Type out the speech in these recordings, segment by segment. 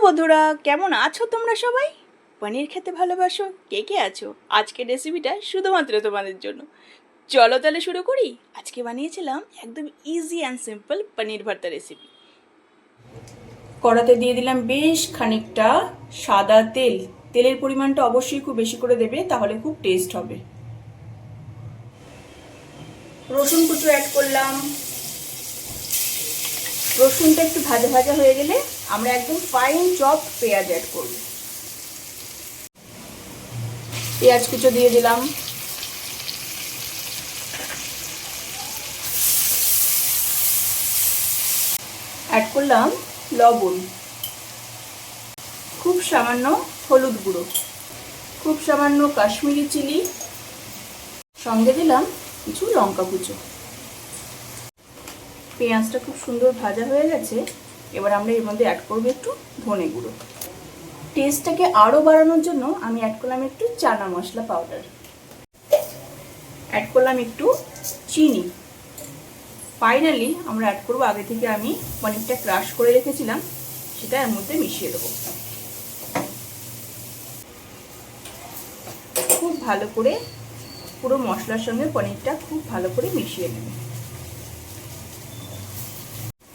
বন্ধুরা, কেমন আছো তোমরা সবাই? পনির খেতে ভালোবাসো? কে কে আছো? আজকের রেসিপিটা শুধুমাত্র তোমাদের জন্য। চলো তাহলে শুরু করি। আজকে বানিয়েছিলাম একদম ইজি অ্যান্ড সিম্পল পনির ভর্তা রেসিপি। কড়াতে দিয়ে দিলাম বেশ খানিকটা সাদা তেল। তেলের পরিমাণটা অবশ্যই খুব বেশি করে দেবে, তাহলে খুব টেস্ট হবে। রসুন কুচো অ্যাড করলাম। রসুনটা একটু ভাজা ভাজা হয়ে গেলে আমরা একদম ফাইন চপ পেঁয়াজ অ্যাড করব। পেঁয়াজ কুচো দিয়ে দিলাম। অ্যাড করলাম লবণ, খুব সামান্য হলুদ গুঁড়ো, খুব সামান্য কাশ্মীরি চিলি, সঙ্গে দিলাম কিছু লঙ্কা কুচো। পেঁয়াজটা খুব সুন্দর ভাজা হয়ে গেছে। এবার আমরা এর মধ্যে অ্যাড করবো একটু ধনে গুঁড়ো। টেস্টটাকে আরও বাড়ানোর জন্য আমি অ্যাড করলাম একটু চানা মশলা পাউডার। অ্যাড করলাম একটু চিনি। ফাইনালি আমরা অ্যাড করবো আগে থেকে আমি পনিরটা ক্রাশ করে রেখেছিলাম, সেটা এর মধ্যে মিশিয়ে দেবো। খুব ভালো করে পুরো মশলার সঙ্গে পনিরটা খুব ভালো করে মিশিয়ে নেব।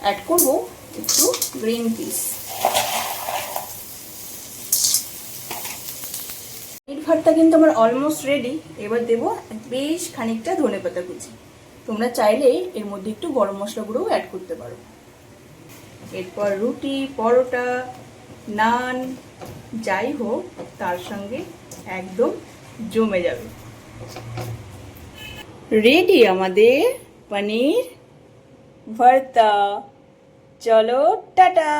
অ্যাড করব একটু গ্রিন পিস। পনির ভর্তা কিন্তু আমার অলমোস্ট রেডি। এবার দেবো বেশ খানিকটা ধনেপাতা কুচি। তোমরা চাইলে এর মধ্যে একটু গরম মশলা গুঁড়োও অ্যাড করতে পারো। এরপর রুটি, পরোটা, নান যাই হোক তার সঙ্গে একদম জমে যাবে। রেডি আমাদের পনির ভর্তা। চলো টাটা।